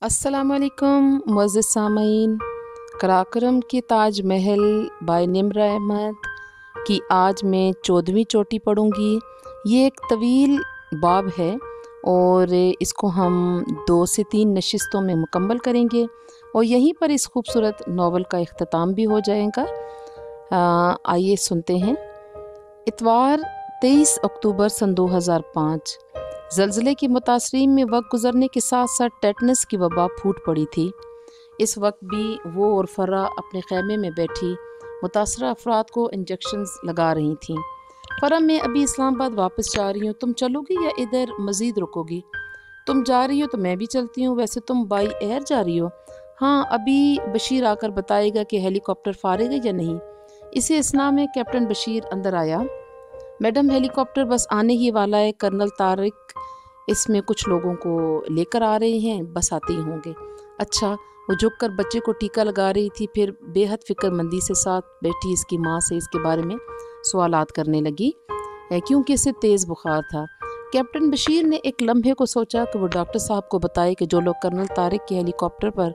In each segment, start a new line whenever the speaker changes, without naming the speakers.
अस्सलाम वालेकुम मुअज़्ज़िज़ सामईन। कराकरम के ताज महल बाय निम्र अहमद की आज मैं 14वीं चोटी पढ़ूँगी। ये एक तवील बाब है और इसको हम 2 से 3 नशिस्तों में मुकम्मल करेंगे और यहीं पर इस खूबसूरत नावल का इख्तिताम भी हो जाएगा। आइए सुनते हैं। इतवार 23 अक्टूबर सन 2005 ज़लज़ले के मुतासरीन में वक्त गुज़रने के साथ साथ टेटनस की वबा फूट पड़ी थी। इस वक्त भी वो और फ़र्रा अपने ख़ैमे में बैठी मुतासरा अफराद को इंजेक्शंस लगा रही थीं। फ़र्रा, मैं अभी इस्लामाबाद वापस जा रही हूँ, तुम चलोगी या इधर मज़ीद रुकोगी? तुम जा रही हो तो मैं भी चलती हूँ। वैसे तुम बाई एयर जा रही हो? हाँ, अभी बशीर आकर बताएगा कि हेलीकॉप्टर फारिग है या नहीं। इसी असना में कैप्टन बशीर अंदर आया। मैडम, हेलीकॉप्टर बस आने ही वाला है। कर्नल तारिक इसमें कुछ लोगों को लेकर आ रहे हैं, बस आते ही होंगे। अच्छा। वो झुककर बच्चे को टीका लगा रही थी, फिर बेहद फिक्रमंदी से साथ बैठी इसकी माँ से इसके बारे में सवालात करने लगी क्योंकि इसे तेज़ बुखार था। कैप्टन बशीर ने एक लम्हे को सोचा कि वो डॉक्टर साहब को बताए कि जो लोग कर्नल तारिक के हेलीकॉप्टर पर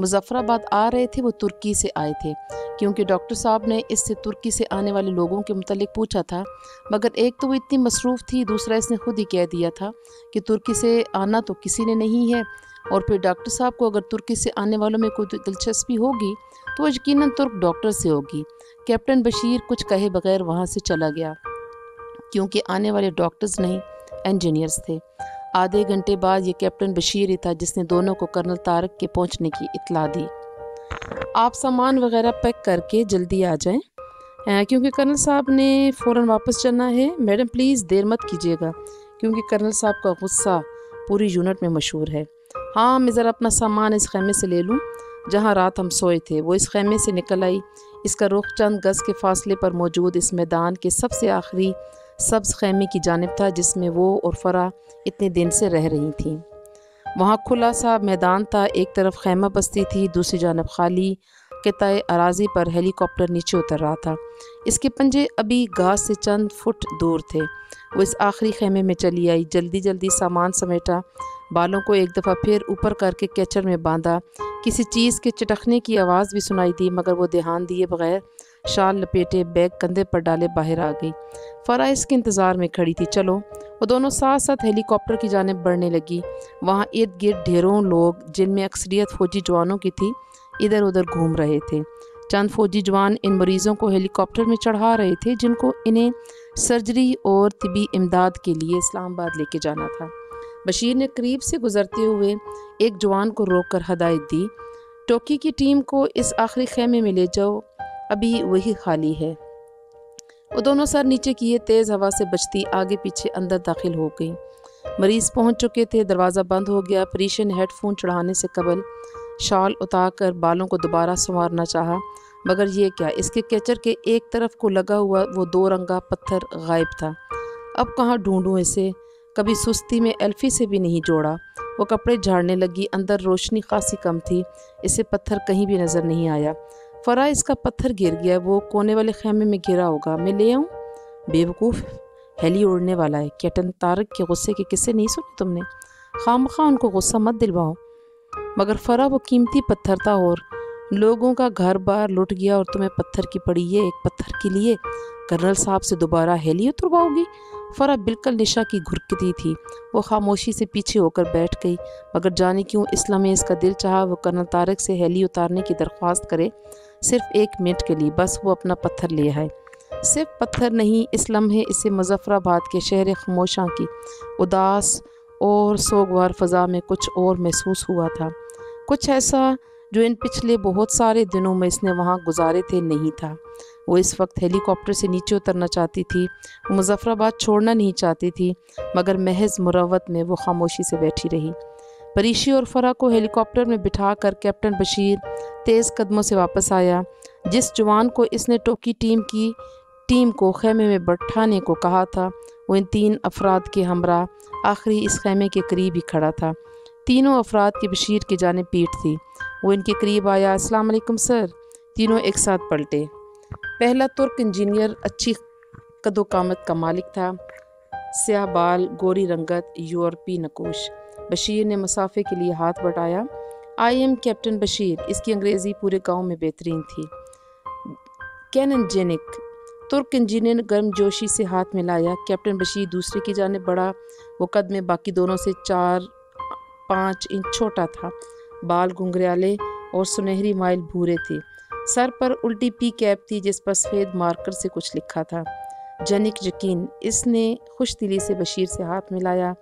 मुजफ्फराबाद आ रहे थे वो तुर्की से आए थे, क्योंकि डॉक्टर साहब ने इससे तुर्की से आने वाले लोगों के मुतल्लिक पूछा था, मगर एक तो वो इतनी मसरूफ़ थी, दूसरा इसने खुद ही कह दिया था कि तुर्की से आना तो किसी ने नहीं है। और फिर डॉक्टर साहब को अगर तुर्की से आने वालों में कोई दिलचस्पी होगी तो वो यकीनन तुर्क डॉक्टर से होगी। कैप्टन बशीर कुछ कहे बगैर वहाँ से चला गया, क्योंकि आने वाले डॉक्टर्स नहीं, इंजीनियर्स थे। आधे घंटे बाद ये कैप्टन बशीर ही था जिसने दोनों को कर्नल तारिक के पहुंचने की इत्तला दी। आप सामान वगैरह पैक करके जल्दी आ जाएं, क्योंकि कर्नल साहब ने फ़ौरन वापस चलना है। मैडम प्लीज़ देर मत कीजिएगा, क्योंकि कर्नल साहब का गुस्सा पूरी यूनिट में मशहूर है। हाँ, मैं ज़रा अपना सामान इस खैमे से ले लूँ जहाँ रात हम सोए थे। वो इस खैमे से निकल आई। इसका रुख चंद गज़ के फासले पर मौजूद इस मैदान के सबसे आखिरी सब्ज़ खैमे की जानिब था, जिसमें वो और फ़रा इतने दिन से रह रही थीं। वहाँ खुला सा मैदान था, एक तरफ खैमा बस्ती थी, दूसरी जानब खाली किताए अराजी पर हेलीकॉप्टर नीचे उतर रहा था। इसके पंजे अभी घास से चंद फुट दूर थे। वो इस आखिरी खैमे में चली आई, जल्दी जल्दी सामान समेटा, बालों को एक दफ़ा फिर ऊपर करके कैचर में बांधा। किसी चीज़ के चटकने की आवाज़ भी सुनाई दी, मगर वो ध्यान दिए बगैर शाल लपेटे बैग कंधे पर डाले बाहर आ गई। फ़रा इसके इंतज़ार में खड़ी थी। चलो। वो दोनों साथ साथ हेलीकॉप्टर की जानिब बढ़ने लगी। वहाँ इर्द गिर्द ढेरों लोग, जिनमें अक्सरियत फ़ौजी जवानों की थी, इधर उधर घूम रहे थे। चंद फ़ौजी जवान इन मरीज़ों को हेलीकॉप्टर में चढ़ा रहे थे, जिनको इन्हें सर्जरी और तिबी इमदाद के लिए इस्लामाबाद लेके जाना था। बशीर ने करीब से गुजरते हुए एक जवान को रोककर हदायत दी, टोकी की टीम को इस आखिरी खैमे में ले जाओ, अभी वही खाली है। वो दोनों सर नीचे किए तेज़ हवा से बचती आगे पीछे अंदर दाखिल हो गई। मरीज़ पहुंच चुके थे। दरवाज़ा बंद हो गया। परीशा ने हेडफोन चढ़ाने से कबल शाल उतार कर बालों को दोबारा संवारना चाहा, मगर ये क्या, इसके कैचर के एक तरफ को लगा हुआ वो 2 रंगा पत्थर गायब था। अब कहाँ ढूंढूं इसे? कभी सुस्ती में एल्फी से भी नहीं जोड़ा। वो कपड़े झाड़ने लगी। अंदर रोशनी खासी कम थी, इसे पत्थर कहीं भी नज़र नहीं आया। फ़रा, इसका पत्थर गिर गया, वो कोने वाले खैमे में गिरा होगा, मैं ले आऊँ? बेवकूफ़, हेली उड़ने वाला है। कैप्टन तारिक के गुस्से के किस्से नहीं सुने तुमने? खामखा उनको गुस्सा मत दिलवाओ। मगर फ़रा, वो कीमती पत्थर था और लोगों का घर बार लुट गया और तुम्हें पत्थर की पड़ी है। एक पत्थर के लिए कर्नल साहब से दोबारा हेली उतरवाओगी? फ़रा बिल्कुल निशा की घुरकती थी। वो खामोशी से पीछे होकर बैठ गई, मगर जाने क्यों इस लम्हे इसका दिल चाहा वो कर्नल तारिक से हेली उतारने की दरख्वास्त करे, सिर्फ 1 मिनट के लिए। बस वो अपना पत्थर ले आए। सिर्फ पत्थर नहीं, इस लम्हे इसे मुजफ्फराबाद के शहर खामोशां की उदास और सोगवार फ़ज़ा में कुछ और महसूस हुआ था, कुछ ऐसा जो इन पिछले बहुत सारे दिनों में इसने वहाँ गुजारे थे नहीं था। वो इस वक्त हेलीकॉप्टर से नीचे उतरना चाहती थी, वो मुजफ्फराबाद छोड़ना नहीं चाहती थी, मगर महज मुरवत में वो खामोशी से बैठी रही। परीशी और फ़रा को हेलीकॉप्टर में बिठाकर कैप्टन बशीर तेज़ कदमों से वापस आया। जिस जवान को इसने टोकी टीम को खैमे में बैठाने को कहा था, वो इन 3 अफराद के हमरा आखिरी इस खैमे के करीब ही खड़ा था। तीनों अफराद की बशीर की जानिब पीठ थी। वो इनके करीब आया। अस्सलाम वालेकुम सर। तीनों एक साथ पलटे। पहला तुर्क इंजीनियर अच्छी कदो कामत का मालिक था, स्याह बाल, गोरी रंगत, यूरोपी नकोश। बशीर ने मुसाफे के लिए हाथ बढ़ाया। आई एम कैप्टन बशीर, इसकी अंग्रेज़ी पूरे गांव में बेहतरीन थी। कैनन जेनिक, तुर्क इंजीनियर ने गर्मजोशी से हाथ मिलाया। कैप्टन बशीर दूसरे की जानिब बढ़ा। वो कद में बाकी दोनों से 4-5 इंच छोटा था। बाल घुंघराले और सुनहरी माइल भूरे थे। सर पर उल्टी पी कैप थी जिस पर सफ़ेद मार्कर से कुछ लिखा था। जेनिक यकीन, इसने खुश दिली से बशीर से हाथ मिलाया।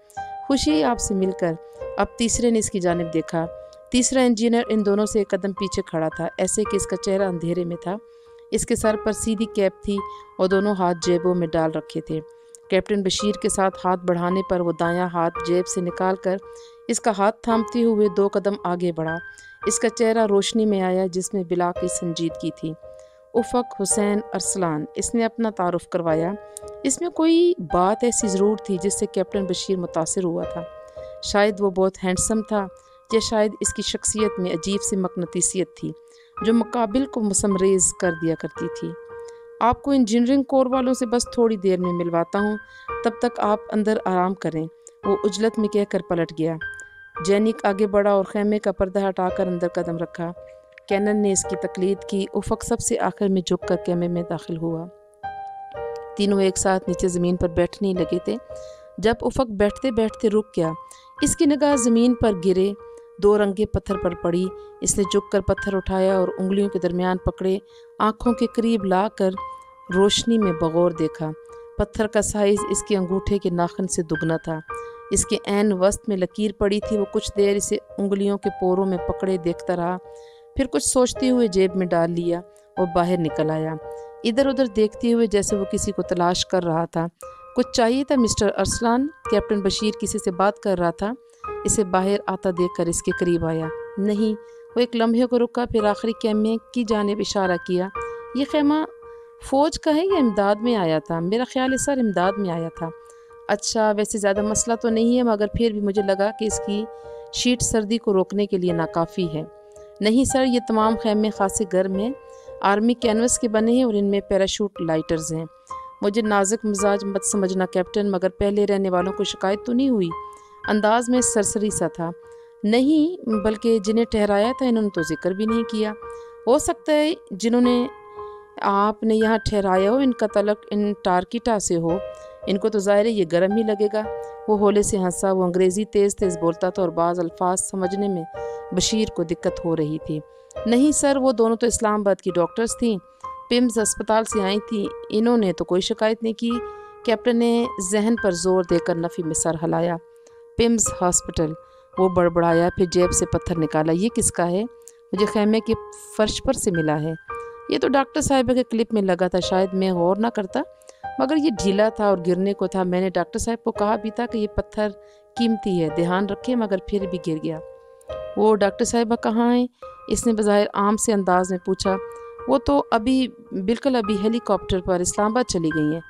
खुशी आपसे मिलकर। अब तीसरे ने इसकी जानिब देखा। तीसरा इंजीनियर इन दोनों से एक कदम पीछे खड़ा था, ऐसे कि इसका चेहरा अंधेरे में था। इसके सर पर सीधी कैप थी और दोनों हाथ जेबों में डाल रखे थे। कैप्टन बशीर के साथ हाथ बढ़ाने पर वो दायां हाथ जेब से निकालकर इसका हाथ थामते हुए 2 कदम आगे बढ़ा। इसका चेहरा रोशनी में आया जिसमें बिला की संजीदगी थी। उफ़क हुसैन अरसलान, इसने अपना तारुफ करवाया। इसमें कोई बात ऐसी ज़रूर थी जिससे कैप्टन बशीर मुतासिर हुआ था। शायद वो बहुत हैंडसम था या शायद इसकी शख्सियत में अजीब सी मकनतीसियत थी जो मुकाबिल को मुसमरेज़ कर दिया करती थी। आपको इंजीनियरिंग कोर वालों से बस थोड़ी देर में मिलवाता हूँ, तब तक आप अंदर आराम करें, वो उजलत में कहकर पलट गया। जेनिक आगे बढ़ा और खैमे का पर्दा हटाकर अंदर कदम रखा। कैनन ने इसकी तकलीद की। उफ़क सबसे आखिर में झुककर कैमे में दाखिल हुआ। तीनों एक साथ नीचे ज़मीन पर बैठने लगे थे जब उफ़क बैठते बैठते रुक गया। इसकी निगाह ज़मीन पर गिरे 2 रंगे पत्थर पर पड़ी। इसने झुककर पत्थर उठाया और उंगलियों के दरमियान पकड़े आँखों के करीब लाकर रोशनी में बगौर देखा। पत्थर का साइज़ इसके अंगूठे के नाखून से दुगना था। इसके ऐन वस्त में लकीर पड़ी थी। वो कुछ देर इसे उंगलियों के पोरों में पकड़े देखता रहा, फिर कुछ सोचते हुए जेब में डाल लिया और बाहर निकल आया, इधर उधर देखते हुए जैसे वो किसी को तलाश कर रहा था। कुछ चाहिए था मिस्टर अरसलान? कैप्टन बशीर किसी से बात कर रहा था। इसे बाहर आता देखकर इसके करीब आया। नहीं। वो एक लम्हे को रुका, फिर आखिरी खेमे की जानिब इशारा किया। ये खेमा फ़ौज का है या इमदाद में आया था? मेरा ख्याल है सर इमदाद में आया था। अच्छा, वैसे ज़्यादा मसला तो नहीं है, मगर फिर भी मुझे लगा कि इसकी शीट सर्दी को रोकने के लिए नाकाफ़ी है। नहीं सर, ये तमाम खेमे खासे गर्म हैं, आर्मी कैनवस के बने हैं और इनमें पैराशूट लाइटर्स हैं। मुझे नाजुक मिजाज मत समझना कैप्टन, मगर पहले रहने वालों को शिकायत तो नहीं हुई? अंदाज में सरसरी सा था। नहीं, बल्कि जिन्हें ठहराया था इन्होंने तो जिक्र भी नहीं किया। हो सकता है जिन्होंने आपने यहाँ ठहराया हो इनका तलक इन टारकीटा से हो। इनको तो ज़ाहिर है ये गर्म ही लगेगा। वो होले से हंसा। वो अंग्रेज़ी तेज़ तेज़ बोलता था और बाज़ अल्फाज समझने में बशीर को दिक्कत हो रही थी। नहीं सर, वो दोनों तो इस्लामाबाद की डॉक्टर्स थीं, पिम्स अस्पताल से आई थीं। इन्होंने तो कोई शिकायत नहीं की। कैप्टन ने जहन पर जोर देकर नफ़ी में सर हिलाया। पिम्स हॉस्पिटल, वो बड़बड़ाया, फिर जेब से पत्थर निकाला। ये किसका है? मुझे खैमे के फर्श पर से मिला है। ये तो डॉक्टर साहिबा के क्लिप में लगा था, शायद मैं गौर ना करता, मगर ये ढीला था और गिरने को था। मैंने डॉक्टर साहब को कहा भी था कि ये पत्थर कीमती है, ध्यान रखें, मगर फिर भी गिर गया। वो डॉक्टर साहिबा कहाँ हैं? इसने बज़ाहिर आम से अंदाज में पूछा। वो तो बिल्कुल अभी हेलीकॉप्टर पर इस्लामाबाद चली गई हैं।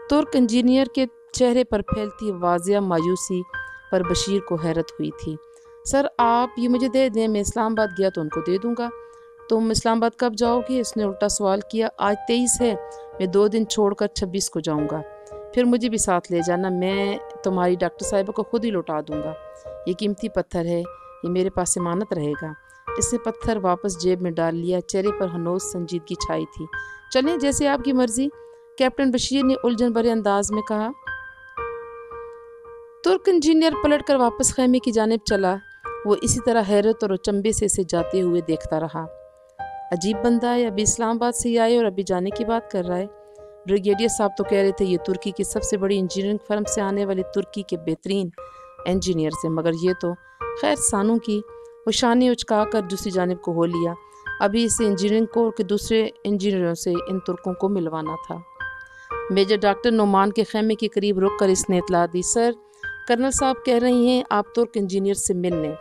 तुर्क इंजीनियर के चेहरे पर फैलती वाजिया मायूसी पर बशीर को हैरत हुई थी। सर आप ये मुझे दे दें, मैं इस्लामाबाद गया तो उनको दे दूँगा। तुम इस्लामाबाद कब जाओगी? उसने उल्टा सवाल किया। आज 23 है, मैं 2 दिन छोड़कर 26 को जाऊँगा। फिर मुझे भी साथ ले जाना, मैं तुम्हारी डॉक्टर साहिबा को खुद ही लौटा दूँगा। ये कीमती पत्थर है, ये मेरे पास ज़मानत रहेगा। इसने पत्थर वापस जेब में डाल लिया। चेहरे पर हनोज संजीदगी छाई थी। चलें, जैसे आपकी मर्ज़ी, कैप्टन बशीर ने उलझन भरे अंदाज में कहा। तुर्क इंजीनियर पलट कर वापस खैमे की जानिब चला। वो इसी तरह हैरत और अचंभे से इसे जाते हुए देखता रहा। अजीब बंदा है, अभी इस्लामाबाद से ही आए और अभी जाने की बात कर रहा है। ब्रिगेडियर साहब तो कह रहे थे ये तुर्की की सबसे बड़ी इंजीनियरिंग फर्म से आने वाले तुर्की के बेहतरीन इंजीनियर से, मगर ये तो खैर सानू की। वो शाने उचका कर दूसरी जानिब को हो लिया। अभी इसे इंजीनियरिंग कोर के दूसरे इंजीनियरों से इन तुर्कों को मिलवाना था। मेजर डॉक्टर नोमान के खैमे के करीब रुक कर इसने इतला दी। सर, कर्नल साहब कह रही हैं आप तुर्क इंजीनियर से मिलने।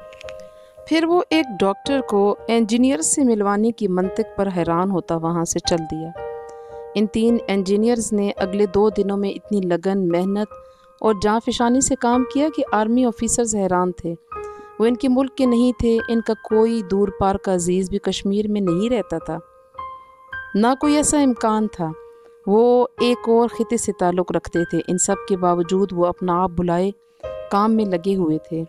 फिर वो एक डॉक्टर को इंजीनियर से मिलवाने की मंतिक पर हैरान होता वहाँ से चल दिया। इन 3 इंजीनियर्स ने अगले 2 दिनों में इतनी लगन, मेहनत और जाँफशानी से काम किया कि आर्मी ऑफिसर्स हैरान थे। वो इनके मुल्क के नहीं थे। इनका कोई दूर पार का अजीज़ भी कश्मीर में नहीं रहता था, ना कोई ऐसा इम्कान था। वो एक और खिते से ताल्लुक़ रखते थे। इन सब के बावजूद वो अपना आप बुलाए काम में लगे हुए थे।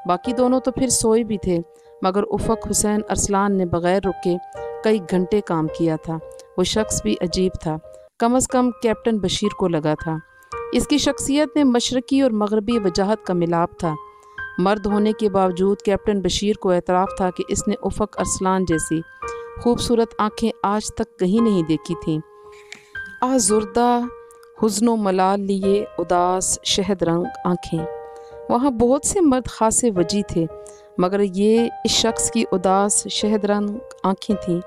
बाकी दोनों तो फिर सोए भी थे। मगर उफ़क़ हुसैन अरसलान ने बग़ैर रुके कई घंटे काम किया था। वो शख्स भी अजीब था, कम अज़ कम कैप्टन बशीर को लगा था। इसकी शख्सियत में मशरक़ी और मग़रबी वजाहत का मिलाप था। मर्द होने के बावजूद कैप्टन बशीर को एतराफ़ था कि इसने उफ़क़ अरसलान जैसी खूबसूरत आँखें आज तक कहीं नहीं देखी थीं। आज़ुर्दा हुज़्नो मलाल लिए उदास शहद रंग आँखें। वहाँ बहुत से मर्द ख़ासे वजी थे, मगर ये इस शख्स की उदास शहद रंग आँखें थीं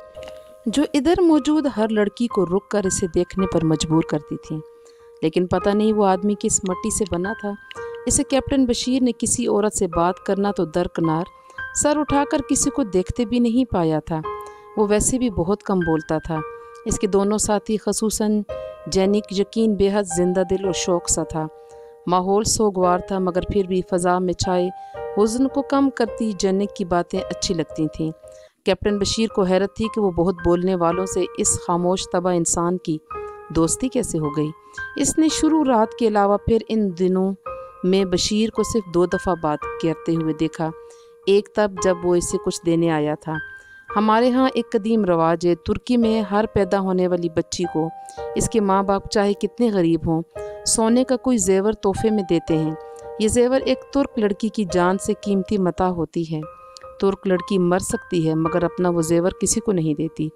जो इधर मौजूद हर लड़की को रुक कर इसे देखने पर मजबूर करती थीं। लेकिन पता नहीं वो आदमी किस मट्टी से बना था। इसे कैप्टन बशीर ने किसी औरत से बात करना तो दरकिनार, सर उठाकर किसी को देखते भी नहीं पाया था। वो वैसे भी बहुत कम बोलता था। इसके दोनों साथी खसूसन जैनिक यकीन बेहद जिंदा दिल और शौक सा था। माहौल सोगवार था, मगर फिर भी फ़ज़ा में छाए हुज़्न को कम करती जैनिक की बातें अच्छी लगती थीं। कैप्टन बशीर को हैरत थी कि वो बहुत बोलने वालों से इस खामोश तबा इंसान की दोस्ती कैसे हो गई। इसने शुरू रात के अलावा फिर इन दिनों में बशीर को सिर्फ 2 दफ़ा बात करते हुए देखा। एक तब जब वो इसे कुछ देने आया था। हमारे यहाँ एक कदीम रवाज है, तुर्की में हर पैदा होने वाली बच्ची को इसके माँ बाप चाहे कितने गरीब हों, सोने का कोई जेवर तोहफे में देते हैं। ये जेवर एक तुर्क लड़की की जान से कीमती मता होती है। तुर्क लड़की मर सकती है, मगर अपना वो जेवर किसी को नहीं देती,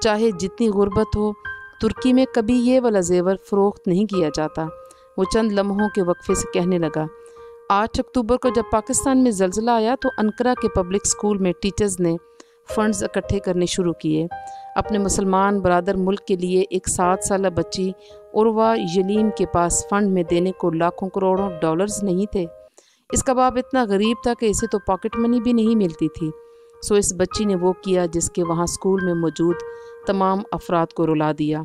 चाहे जितनी गुर्बत हो। तुर्की में कभी ये वाला जेवर फ़रोख्त नहीं किया जाता। वो चंद लम्हों के वक्फे से कहने लगा। 8 अक्टूबर को जब पाकिस्तान में ज़लज़ला आया तो अनकरा के पब्लिक स्कूल में टीचर्स ने फ़ंड्स इकट्ठे करने शुरू किए। अपने मुसलमान बरादर मुल्क के लिए एक 7 साल बच्ची उर्वा यलीम के पास फ़ंड में देने को लाखों करोड़ों डॉलर्स नहीं थे। इसका बाप इतना गरीब था कि इसे तो पॉकेट मनी भी नहीं मिलती थी। सो इस बच्ची ने वो किया जिसके वहाँ स्कूल में मौजूद तमाम अफराद को रुला दिया।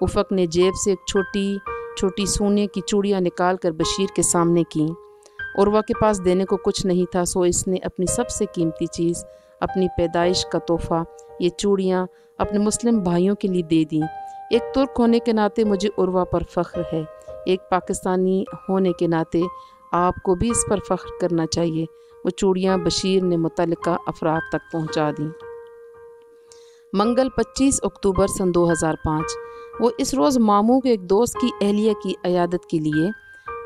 उफ़क़ ने जेब से एक छोटी छोटी सोने की चूड़ियाँ निकाल कर बशीर के सामने की। उर्वा के पास देने को कुछ नहीं था, सो इसने अपनी सबसे कीमती चीज़, अपनी पैदाइश का तोहफ़ा, ये चूड़ियाँ अपने मुस्लिम भाइयों के लिए दे दी। एक तुर्क होने के नाते मुझे उर्वा पर फ़ख्र है। एक पाकिस्तानी होने के नाते आपको भी इस पर फ़ख्र करना चाहिए। वो चूड़ियाँ बशीर ने मुतल्लिका अफराद तक पहुँचा दी। मंगल 25 अक्टूबर सन 2005। वो इस रोज़ मामू के एक दोस्त की अहलिया की अयादत के लिए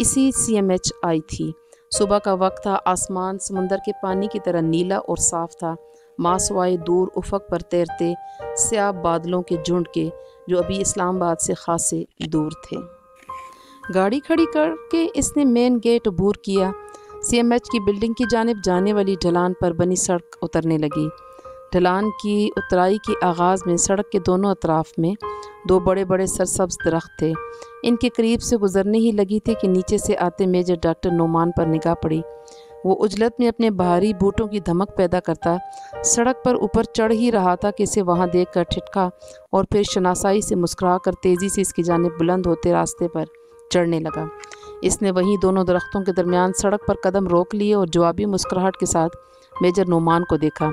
इसी CMH आई थी। सुबह का वक्त था। आसमान समंदर के पानी की तरह नीला और साफ़ था, मासवाए दूर उफ़क़ पर तैरते स्याह बादलों के झुंड के, जो अभी इस्लामाबाद से खासे दूर थे। गाड़ी खड़ी करके इसने मेन गेट अबूर किया। CMH की बिल्डिंग की जानिब जाने वाली ढलान पर बनी सड़क उतरने लगी। ढलान की उतराई के आगाज़ में सड़क के दोनों अतराफ में 2 बड़े बड़े सरसब्ज़ दरख्त थे। इनके करीब से गुजरने ही लगी थी कि नीचे से आते मेजर डॉक्टर नोमान पर निगाह पड़ी। वो उजलत में अपने भारी बूटों की धमक पैदा करता सड़क पर ऊपर चढ़ ही रहा था कि इसे वहाँ देख कर ठिठका और फिर शनासाई से मुस्कुरा कर तेज़ी से इसकी जानिब बुलंद होते रास्ते पर चढ़ने लगा। इसने वहीं दोनों दरख्तों के दरमियान सड़क पर कदम रोक लिए और जवाबी मुस्कुराहट के साथ मेजर नोमान को देखा।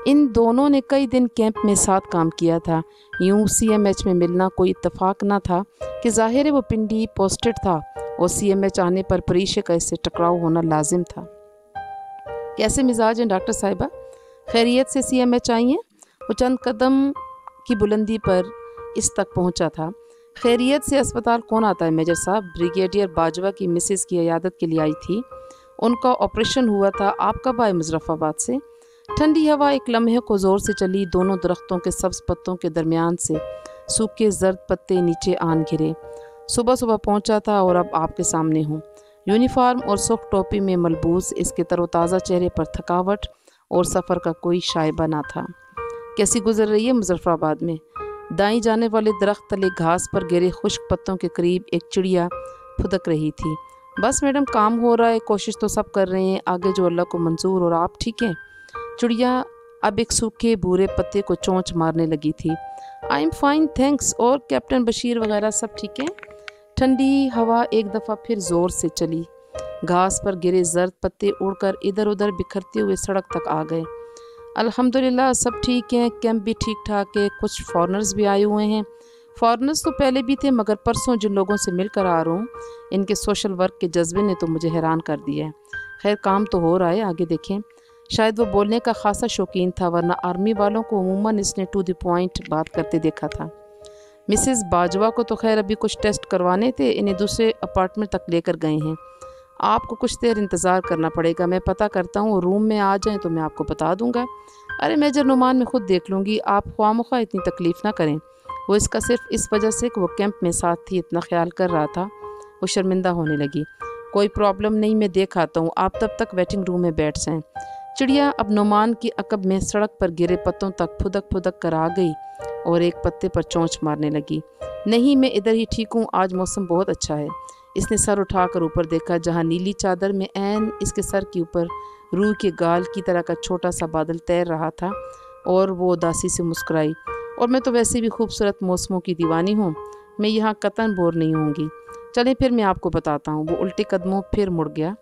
इन दोनों ने कई दिन कैंप में साथ काम किया था। यूं CMH में मिलना कोई इत्तेफाक न था कि ज़ाहिर है वो पिंडी पोस्टेड था और CMH आने पर परीशे का इससे टकराव होना लाजिम था। कैसे मिजाज हैं डॉक्टर साहिबा? खैरियत से CMH आई हैं? वो चंद कदम की बुलंदी पर इस तक पहुंचा था। खैरियत से अस्पताल कौन आता है मेजर साहब? ब्रिगेडियर बाजवा की मिसेस की इयादत के लिए आई थी। उनका ऑपरेशन हुआ था। आप कब आए मुजफ्फराबाद से? ठंडी हवा एक लम्हे को ज़ोर से चली। दोनों दरख्तों के सब्ज़ पत्तों के दरमियान से सूखे जर्द पत्ते नीचे आन गिरे। सुबह सुबह पहुंचा था और अब आपके सामने हूँ। यूनिफॉर्म और सुर्ख टोपी में मलबूस इसके तरोताज़ा चेहरे पर थकावट और सफ़र का कोई शाइबा ना था। कैसी गुजर रही है मुजफ्फराबाद में? दाईं जाने वाले दरख्त तले घास पर गिरे खुश्क पत्तों के करीब एक चिड़िया फुदक रही थी। बस मैडम, काम हो रहा है, कोशिश तो सब कर रहे हैं, आगे जो अल्लाह को मंजूर। और आप ठीक हैं? चिड़िया अब एक सूखे भूरे पत्ते को चोंच मारने लगी थी। I am fine thanks. और कैप्टन बशीर वगैरह सब ठीक हैं? ठंडी हवा एक दफ़ा फिर ज़ोर से चली। घास पर गिरे जर्द पत्ते उड़कर इधर उधर बिखरते हुए सड़क तक आ गए। अल्हम्दुलिल्लाह सब ठीक हैं, कैंप भी ठीक ठाक है। कुछ फॉरेनर्स भी आए हुए हैं। फॉरेनर्स तो पहले भी थे, मगर परसों जिन लोगों से मिलकर आ रहा हूँ, इनके सोशल वर्क के जज्बे ने तो मुझे हैरान कर दिया है। खैर काम तो हो रहा है, आगे देखें। शायद वो बोलने का खासा शौकीन था, वरना आर्मी वालों को अमूमन इसने टू द पॉइंट बात करते देखा था। मिसेस बाजवा को तो खैर अभी कुछ टेस्ट करवाने थे, इन्हें दूसरे अपार्टमेंट तक लेकर गए हैं। आपको कुछ देर इंतज़ार करना पड़ेगा, मैं पता करता हूँ, रूम में आ जाएं तो मैं आपको बता दूंगा। अरे मेजर नुमान मैं खुद देख लूँगी, आप ख्वामख्वाह इतनी तकलीफ़ ना करें। वो इसका सिर्फ इस वजह से कि वो कैंप में साथ थी इतना ख्याल कर रहा था। वो शर्मिंदा होने लगी। कोई प्रॉब्लम नहीं, मैं देख आता हूँ, आप तब तक वेटिंग रूम में बैठ जाएं। चिड़िया अब नुमान की अकब में सड़क पर गिरे पत्तों तक फुदक फुदक कर आ गई और एक पत्ते पर चोंच मारने लगी। नहीं, मैं इधर ही ठीक हूँ, आज मौसम बहुत अच्छा है। इसने सर उठाकर ऊपर देखा, जहाँ नीली चादर में ऐन इसके सर के ऊपर रूह के गाल की तरह का छोटा सा बादल तैर रहा था, और वो उदासी से मुस्कुराई। और मैं तो वैसे भी खूबसूरत मौसमों की दीवानी हूँ, मैं यहाँ कतन बोर नहीं होंगी। चलें फिर मैं आपको बताता हूँ। वो उल्टे कदमों फिर मुड़ गया।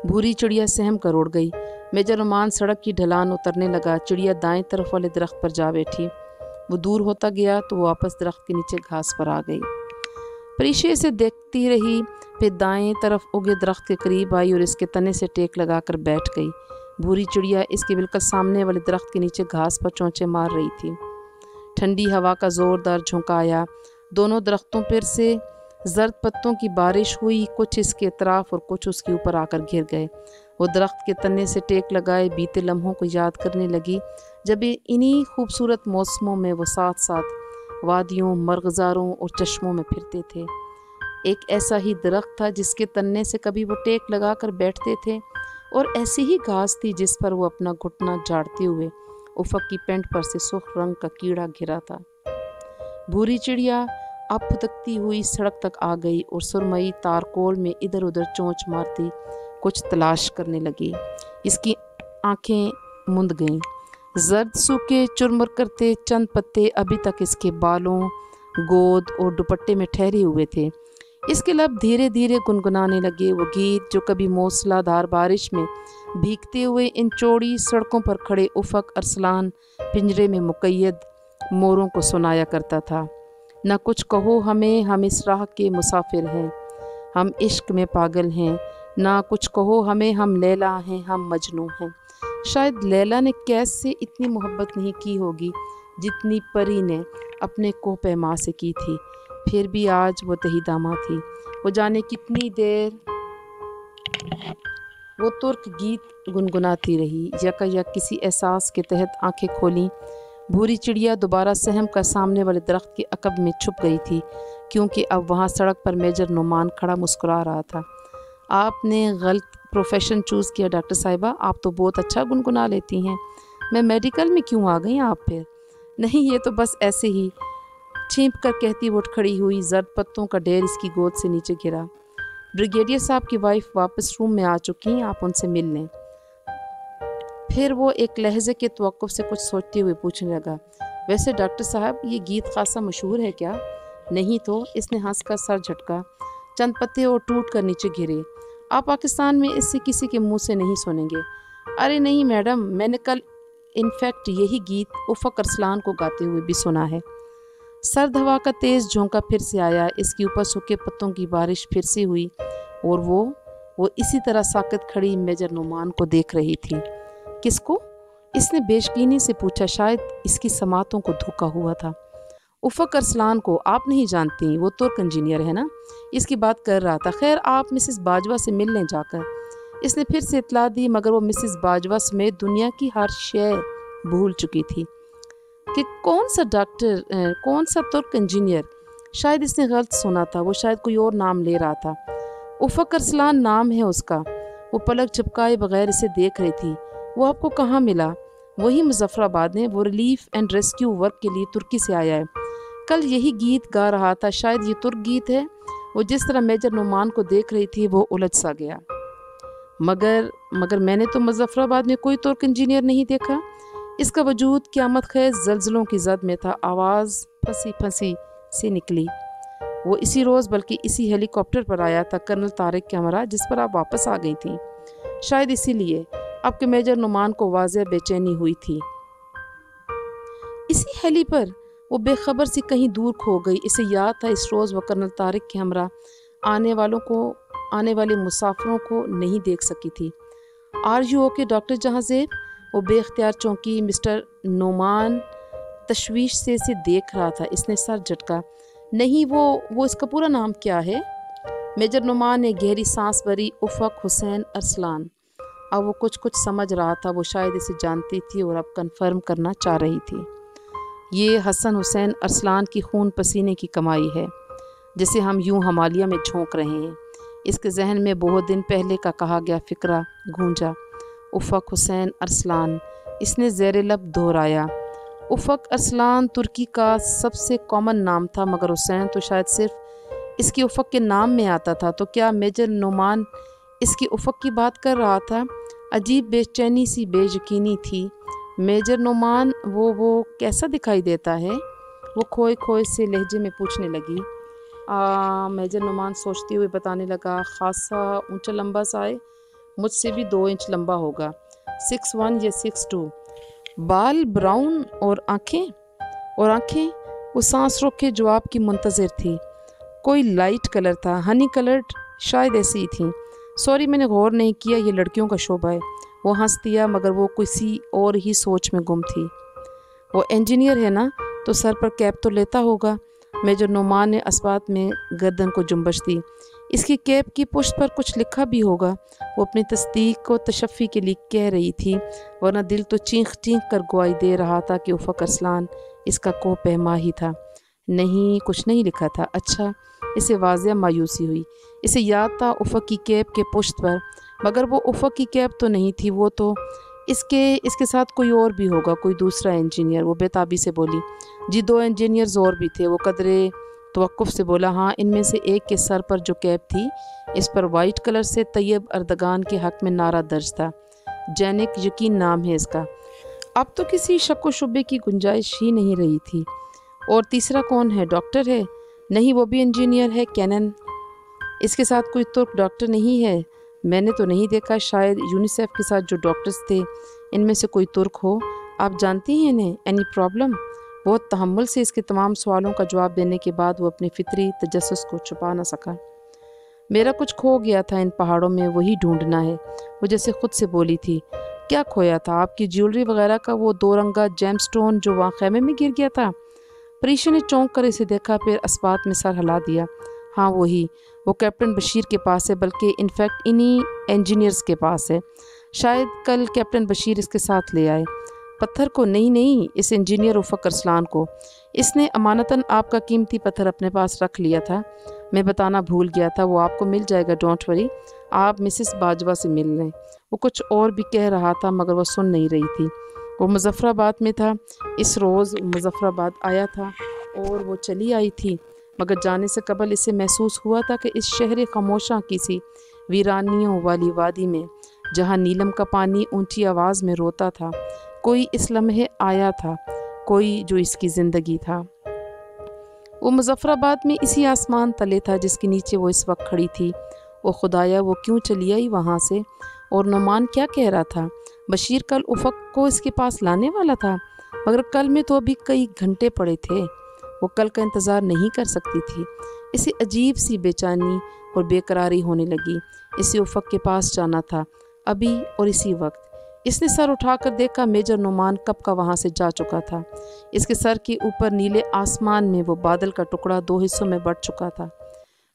भूरी चिड़िया सहम कर उड़ गई। मेजर नुमान सड़क की ढलान उतरने लगा। चिड़िया दाएं तरफ वाले दरख्त पर जा बैठी। वो दूर होता गया तो वो वापस दरख्त के नीचे घास पर आ गई। परिशे से देखती रही, फिर दाएं तरफ उगे दरख्त के करीब आई और इसके तने से टेक लगाकर बैठ गई। भूरी चिड़िया इसके बिल्कुल सामने वाले दरख्त के नीचे घास पर चोंचे मार रही थी। ठंडी हवा का ज़ोरदार झोंका आया। दोनों दरख्तों पर से जर्द पत्तों की बारिश हुई, कुछ इसके अतराफ और कुछ उसके ऊपर आकर गिर गए। वो दरख्त के तने से टेक लगाए बीते लम्हों को याद करने लगी, जब इन्हीं खूबसूरत मौसमों में वो साथ साथ वादियों, मरगज़ारों और चश्मों में फिरते थे। एक ऐसा ही दरख्त था जिसके तन्ने से कभी वो टेक लगा कर बैठते थे, और ऐसी ही घास थी जिस पर वो अपना घुटना झाड़ते हुए उफक की पेंट पर से सुर्ख रंग का कीड़ा घिरा था। भूरी चिड़िया अब फुदकती हुई सड़क तक आ गई और सुरमई तारकोल में इधर उधर चोंच मारती कुछ तलाश करने लगी। इसकी आंखें मुंद गईं। जर्द सूखे चुरमुर करते चंद पत्ते अभी तक इसके बालों, गोद और दुपट्टे में ठहरे हुए थे। इसके लब धीरे धीरे गुनगुनाने लगे, वो गीत जो कभी मूसलाधार बारिश में भीगते हुए इन चौड़ी सड़कों पर खड़े उफक अरसलान पिंजरे में मुकैयद मोरों को सुनाया करता था। न कुछ कहो हमें, हम इस राह के मुसाफिर हैं, हम इश्क में पागल हैं। ना कुछ कहो हमें, हम लैला हैं, हम मजनू हैं। शायद लैला ने कैस से इतनी मोहब्बत नहीं की होगी जितनी परी ने अपने कोहपैमा से की थी। फिर भी आज वो तहीदामा थी। वो जाने कितनी देर वो तुर्क गीत गुनगुनाती रही। यकायक किसी एहसास के तहत आंखें खोलीं। भूरी चिड़िया दोबारा सहम कर सामने वाले दरख्त के अकब में छुप गई थी, क्योंकि अब वहाँ सड़क पर मेजर नुमान खड़ा मुस्कुरा रहा था। आपने गलत प्रोफेशन चूज़ किया डॉक्टर साहिबा, आप तो बहुत अच्छा गुनगुना लेती हैं। मैं मेडिकल में क्यों आ गई आप फिर? नहीं, ये तो बस ऐसे ही, छींप कर कहती वो उठ खड़ी हुई। जर्द पत्तों का ढेर इसकी गोद से नीचे गिरा। ब्रिगेडियर साहब की वाइफ वापस रूम में आ चुकी हैं, आप उनसे मिल लें। फिर वो एक लहजे के तवक्कुफ से कुछ सोचते हुए पूछने लगा, वैसे डॉक्टर साहब ये गीत खासा मशहूर है क्या? नहीं तो, इसने हंसकर सर झटका। चंद पत्ते और टूट कर नीचे गिरे। आप पाकिस्तान में इससे किसी के मुंह से नहीं सुनेंगे। अरे नहीं मैडम, मैंने कल इनफैक्ट यही गीत उफक अरसलान को गाते हुए भी सुना है। सर्द हवा का तेज़ झोंका फिर से आया। इसके ऊपर सूखे पत्तों की बारिश फिर से हुई और वो इसी तरह साकत खड़ी मेजर नुमान को देख रही थी। किसको? इसने बेशकीनी से पूछा। शायद इसकी समातों को धोखा हुआ था। उफक अरसलान को आप नहीं जानती, वो तुर्क इंजीनियर है ना, इसकी बात कर रहा था। खैर आप मिसेस बाजवा से मिल लें जाकर। इसने फिर से इतला दी, मगर वो मिसेस बाजवा समेत दुनिया की हर शय भूल चुकी थी। कि कौन सा डॉक्टर, कौन सा तुर्क इंजीनियर? शायद इसने गलत सुना था, वो शायद कोई और नाम ले रहा था। उफक अरसलान नाम है उसका। वो पलक झपकाए बगैर इसे देख रही थी। वो आपको कहाँ मिला? वही मुजफ्फराबाद में। वो रिलीफ एंड रेस्क्यू वर्क के लिए तुर्की से आया है। कल यही गीत गा रहा था। शायद ये तुर्क गीत है। वो जिस तरह मेजर नुमान को देख रही थी वो उलझ सा गया। मगर मैंने तो मुजफ्फराबाद में कोई तुर्क इंजीनियर नहीं देखा। इसका वजूद क़यामत ख़ेज़ ज़लज़लों की ज़द में था। आवाज़ फंसी फंसी सी निकली। वो इसी रोज़ बल्कि इसी हेलीकॉप्टर पर आया था कर्नल तारिक के हमरा, जिस पर आप वापस आ गई थी। शायद इसीलिए आपके मेजर नुमान को वाज़ेह बेचैनी हुई थी। इसी हेली पर वो बेखबर सी कहीं दूर खो गई। इसे याद था इस रोज़ वो कर्नल तारिक के हमरा आने वाले मुसाफिरों को नहीं देख सकी थी। Are you okay doctor Jahanzeb? वो बेख्तियार चौंकी। मिस्टर नोमान तशवीश से इसे देख रहा था। इसने सर झटका। नहीं, वो इसका पूरा नाम क्या है? मेजर नोमान ने गहरी सांस भरी। उफ़क़ हुसैन अरसलान। अब वो कुछ समझ रहा था। वो शायद इसे जानती थी और अब कन्फर्म करना चाह रही थी। ये हसन हुसैन अरसलान की खून पसीने की कमाई है, जिसे हम यूं हमालिया में झोंक रहे हैं। इसके जहन में बहुत दिन पहले का कहा गया फ़िक्रा गूंजा। उफ़क़ हुसैन अरसलान। इसने ज़ेर लब दोहराया। उफ़क़ अरसलान तुर्की का सबसे कॉमन नाम था, मगर हुसैन तो शायद सिर्फ इसकी उफ़क़ के नाम में आता था। तो क्या मेजर नोमान इसकी उफ़क़ की बात कर रहा था? अजीब बेचैनी सी बेयकीनी थी। मेजर नोमान वो कैसा दिखाई देता है? वो खोए खोए से लहजे में पूछने लगी। मेजर नोमान सोचते हुए बताने लगा, ख़ासा ऊंचा लंबा सा है, मुझसे भी 2 इंच लंबा होगा, 6'1" या 6'2", बाल ब्राउन और आँखें। वो सांस रोक के जवाब की मुंतज़िर थी। कोई लाइट कलर था, हनी कलर्ड, शायद ऐसी ही थी। सॉरी, मैंने गौर नहीं किया, ये लड़कियों का शोबा है। वो हंस दिया, मगर वो किसी और ही सोच में गुम थी। वो इंजीनियर है ना, तो सर पर कैप तो लेता होगा। मेजर नोमान ने अस्बात में गर्दन को जुम्बश दी। इसकी कैप की पुष्ट पर कुछ लिखा भी होगा। वो अपनी तस्दीक को तशफ़ी के लिए कह रही थी, वरना दिल तो चीख चीख कर गवाही दे रहा था कि उफ़क़ अरसलान इसका कोह पहमा ही था। नहीं, कुछ नहीं लिखा था। अच्छा, इसे वाज़िया मायूसी हुई। इसे याद था उफ़क़ की कैप के पुष्ट पर, मगर वो उफ़क़ की कैप तो नहीं थी। वो तो इसके साथ कोई और भी होगा, कोई दूसरा इंजीनियर। वो बेताबी से बोली, जी 2 इंजीनियर्स और भी थे। वो कदरे तवक्कुफ़ से बोला, हाँ, इनमें से एक के सर पर जो कैप थी, इस पर वाइट कलर से तैयब अर्दगान के हक़ में नारा दर्ज था। जैनिक यकीन नाम है इसका। अब तो किसी शक व शुबे की गुंजाइश ही नहीं रही थी। और तीसरा कौन है? डॉक्टर है? नहीं, वो भी इंजीनियर है, कैनन। इसके साथ कोई तुर्क डॉक्टर नहीं है? मैंने तो नहीं देखा। शायद यूनिसेफ के साथ जो डॉक्टर्स थे, इनमें से कोई तुर्क हो। आप जानती हैं इन्हें? Any problem? बहुत तहम्मुल से इसके तमाम सवालों का जवाब देने के बाद वो अपनी फितरी तजस्सुस को छुपा न सका। मेरा कुछ खो गया था इन पहाड़ों में, वही ढूंढना है। वो जैसे खुद से बोली थी। क्या खोया था? आपकी ज्वेलरी वगैरह का वो 2 रंगा जेमस्टोन जो वहाँ खैमे में गिर गया था। परीशा ने चौंक कर इसे देखा, फिर अस्बात में सर हिला दिया। हाँ, वही। वो कैप्टन बशीर के पास है, बल्कि इनफैक्ट इन्हीं इंजीनियर्स के पास है। शायद कल कैप्टन बशीर इसके साथ ले आए। पत्थर को? नहीं, इस इंजीनियर उफ़क़ अरसलान को। इसने अमानतन आपका कीमती पत्थर अपने पास रख लिया था। मैं बताना भूल गया था। वो आपको मिल जाएगा, डोंट वरी। आप मिसेस बाजवा से मिल लें। वो कुछ और भी कह रहा था, मगर वो सुन नहीं रही थी। वो मुज़फ़्फ़राबाद में था। इस रोज़ मुज़फ़्फ़राबाद आया था और वो चली आई थी, मगर जाने से कबल इसे महसूस हुआ था कि इस शहर खामोशा की सी वीरानियों वाली वादी में, जहाँ नीलम का पानी ऊंची आवाज़ में रोता था, कोई इस लम्हे आया था, कोई जो इसकी ज़िंदगी था। वो मुज़फ़्फ़राबाद में इसी आसमान तले था जिसके नीचे वो इस वक्त खड़ी थी। वो खुदाया, वो क्यों चली आई वहाँ से? और नोमान क्या कह रहा था? बशीर कल उफ़क़ को इसके पास लाने वाला था, मगर कल में तो अभी कई घंटे पड़े थे। वो कल का इंतज़ार नहीं कर सकती थी। इसे अजीब सी बेचैनी और बेकरारी होने लगी। इसे उफ़क़ के पास जाना था, अभी और इसी वक्त। इसने सर उठाकर देखा, मेजर नोमान कब का वहाँ से जा चुका था। इसके सर के ऊपर नीले आसमान में वो बादल का टुकड़ा 2 हिस्सों में बँट चुका था।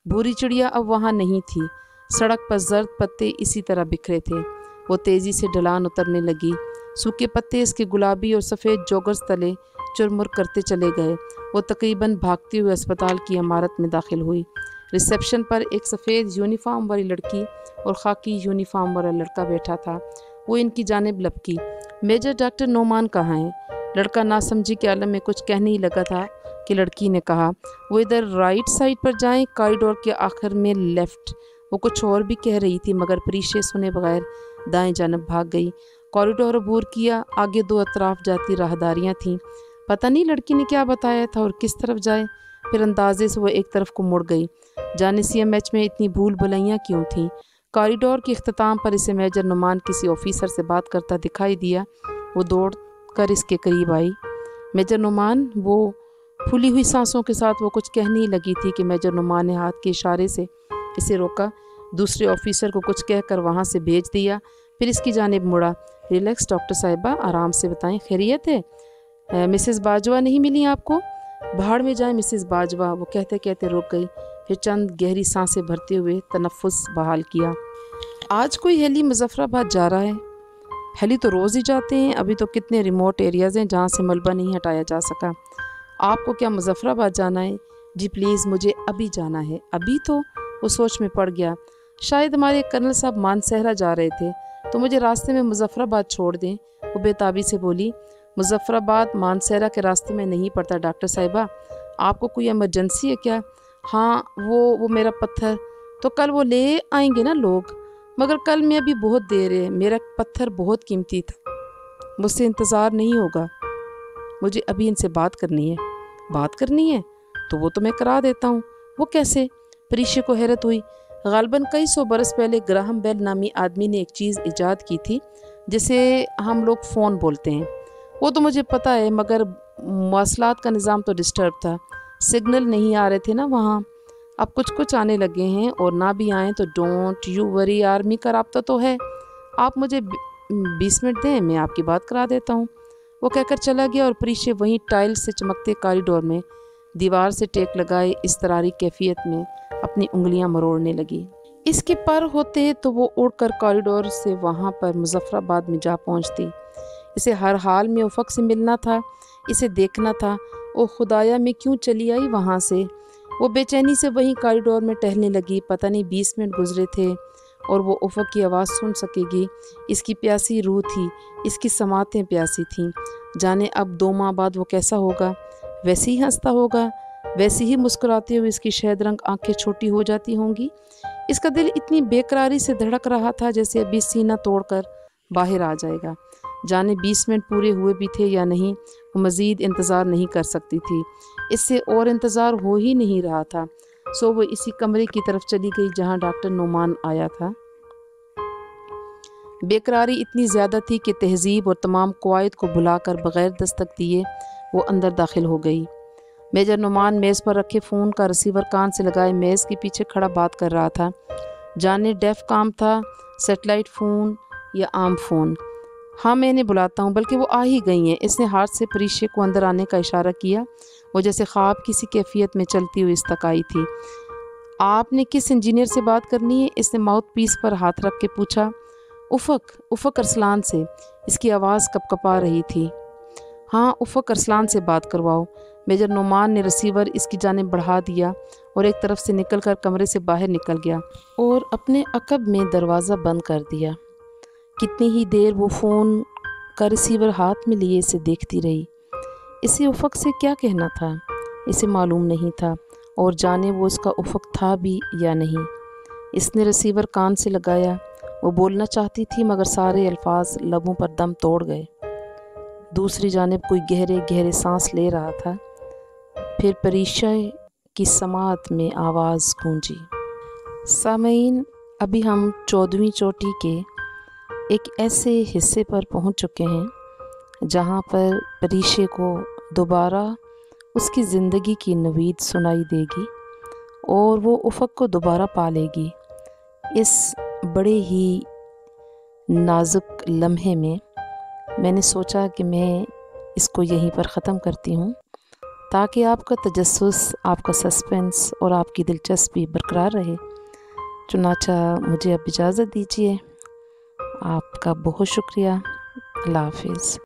भूरी चिड़िया अब वहाँ नहीं थी। सड़क पर जर्द पत्ते इसी तरह बिखरे थे। वो तेज़ी से ढलान उतरने लगी। सूखे पत्ते इसके गुलाबी और सफ़ेद जोगर्स तले चुरमुर करते चले गए। वो तकरीबन भागती हुई अस्पताल की इमारत में दाखिल हुई। रिसेप्शन पर एक सफ़ेद यूनिफॉर्म वाली लड़की और खाकी यूनिफॉर्म वाला लड़का बैठा था। वो इनकी जानिब लपकी। मेजर डॉक्टर नोमान कहाँ हैं? लड़का नासमझी के आलम में कुछ कहने ही लगा था कि लड़की ने कहा, वो इधर राइट साइड पर जाएं, कॉरिडोर के आखिर में लेफ़्ट। वो कुछ और भी कह रही थी, मगर परीशे सुने बगैर दाएं जानब भाग गई। कॉरिडोर अबूर किया। आगे 2 अतराफ जाती राहदारियाँ थीं। पता नहीं लड़की ने क्या बताया था और किस तरफ जाए। फिर अंदाजे से वो एक तरफ को मुड़ गई। जाने CMH में इतनी भूल भुलैयाँ क्यों थीं? कॉरिडोर के इख्तिताम पर इसे मेजर नुमान किसी ऑफिसर से बात करता दिखाई दिया। वो दौड़ कर इसके करीब आई। मेजर नुमान, वो फूली हुई सांसों के साथ वो कुछ कहने ही लगी थी कि मेजर नुमान ने हाथ के इशारे से इसे रोका। दूसरे ऑफिसर को कुछ कहकर वहाँ से भेज दिया। फिर इसकी जानिब मुड़ा। रिलैक्स डॉक्टर साहिबा, आराम से बताएं, खैरियत है? मिसेस बाजवा नहीं मिली आपको? भाड़ में जाए मिसेस बाजवा, वो कहते कहते रुक गई। फिर चंद गहरी सांसें भरते हुए तनफ्फुस बहाल किया। आज कोई हेली मुजफ्फराबाद जा रहा है? हेली तो रोज़ ही जाते हैं, अभी तो कितने रिमोट एरियाज़ हैं जहाँ से मलबा नहीं हटाया जा सका। आपको क्या मुजफ्फराबाद जाना है? जी प्लीज़, मुझे अभी जाना है। अभी? तो वो सोच में पड़ गया। शायद हमारे कर्नल साहब मानसहरा जा रहे थे तो मुझे रास्ते में मुजफ्फराबाद छोड़ दें। वो बेताबी से बोली, मुजफ्फराबाद मानसहरा के रास्ते में नहीं पड़ता डॉक्टर साहिबा। आपको कोई इमरजेंसी है क्या? हाँ, वो मेरा पत्थर तो कल वो ले आएंगे ना लोग, मगर कल में अभी बहुत देर है। मेरा पत्थर बहुत कीमती था, मुझसे इंतज़ार नहीं होगा। मुझे अभी इनसे बात करनी है। बात करनी है? तो वो तो मैं करा देता हूँ। वो कैसे? परीक्षा को हैरत हुई। गालबन कई 100 बरस पहले ग्राहम बेल नामी आदमी ने एक चीज़ इजाद की थी जिसे हम लोग फ़ोन बोलते हैं। वो तो मुझे पता है, मगर मवासलात का निज़ाम तो डिस्टर्ब था, सिग्नल नहीं आ रहे थे ना वहाँ। अब कुछ कुछ आने लगे हैं, और ना भी आएँ तो डोंट यू वरी, आर्मी का राब्ता तो है। आप मुझे 20 मिनट दें, मैं आपकी बात करा देता हूँ। वो कहकर चला गया और परीक्षा वहीं टाइल से चमकते कॉरिडोर में दीवार से टेक लगाए इस्तरारी कैफियत में अपनी उंगलियां मरोड़ने लगी। इसके पर होते तो वो उड़कर कॉरिडोर से वहाँ पर मुजफ्फराबाद में जा पहुँचती। इसे हर हाल में उफक से मिलना था, इसे देखना था। ओ खुदाया, मैं क्यों चली आई वहाँ से? वो बेचैनी से वहीं कॉरिडोर में टहलने लगी। पता नहीं 20 मिनट गुजरे थे और वो उफक की आवाज़ सुन सकेगी। इसकी प्यासी रूह थी, इसकी समातें प्यासी थीं। जाने अब 2 माह बाद वो कैसा होगा? वैसे ही हंसता होगा, वैसे ही मुस्कुराते हुए इसकी शहद रंग आंखें छोटी हो जाती होंगी। इसका दिल इतनी बेकरारी से धड़क रहा था जैसे अभी सीना तोड़कर बाहर आ जाएगा। जाने 20 मिनट पूरे हुए भी थे या नहीं, वो मज़ीद इंतज़ार नहीं कर सकती थी। इससे और इंतज़ार हो ही नहीं रहा था। सो वो इसी कमरे की तरफ चली गई जहाँ डॉक्टर नोमान आया था। बेकरारी इतनी ज़्यादा थी कि तहज़ीब और तमाम कवायद को भुलाकर बग़ैर दस्तक दिए वो अंदर दाखिल हो गई। मेजर नोमान मेज़ पर रखे फ़ोन का रिसीवर कान से लगाए मेज़ के पीछे खड़ा बात कर रहा था। जाने डेफ काम था, सेटेलाइट फ़ोन या आम फ़ोन। हाँ, मैं इन्हें बुलाता हूँ, बल्कि वो आ ही गई हैं। इसने हाथ से परीक्षा को अंदर आने का इशारा किया। वो जैसे ख्वाब किसी कैफियत में चलती हुई इस्तकाई थी। आपने किस इंजीनियर से बात करनी है? इसने माउथ पीस पर हाथ रख के पूछा। उफ़क अरसलान से। इसकी आवाज़ कपकपा रही थी। हाँ, उफ़क अरसलान से बात करवाओ। मेजर नोमान ने रिसीवर इसकी जानिब बढ़ा दिया और एक तरफ से निकलकर कमरे से बाहर निकल गया और अपने अकब में दरवाज़ा बंद कर दिया। कितनी ही देर वो फ़ोन का रिसीवर हाथ में लिए इसे देखती रही। इसे उफ़क से क्या कहना था, इसे मालूम नहीं था, और जाने वो उसका उफ़क था भी या नहीं। इसने रिसीवर कान से लगाया। वो बोलना चाहती थी मगर सारे अल्फाज लबों पर दम तोड़ गए। दूसरी जानिब कोई गहरे गहरे सांस ले रहा था। फिर परीक्षा की समात में आवाज़ गूंजी। सामईन, अभी हम 14वीं चोटी के एक ऐसे हिस्से पर पहुंच चुके हैं जहां पर परीक्षा को दोबारा उसकी ज़िंदगी की नवीद सुनाई देगी और वो उफ़क को दोबारा पालेगी। इस बड़े ही नाजुक लम्हे में मैंने सोचा कि मैं इसको यहीं पर ख़त्म करती हूँ ताकि आपका तजस्सुस, आपका सस्पेंस और आपकी दिलचस्पी बरकरार रहे। चुनाचा मुझे अब इजाज़त दीजिए। आपका बहुत शुक्रिया। अल्लाह हाफ़िज़।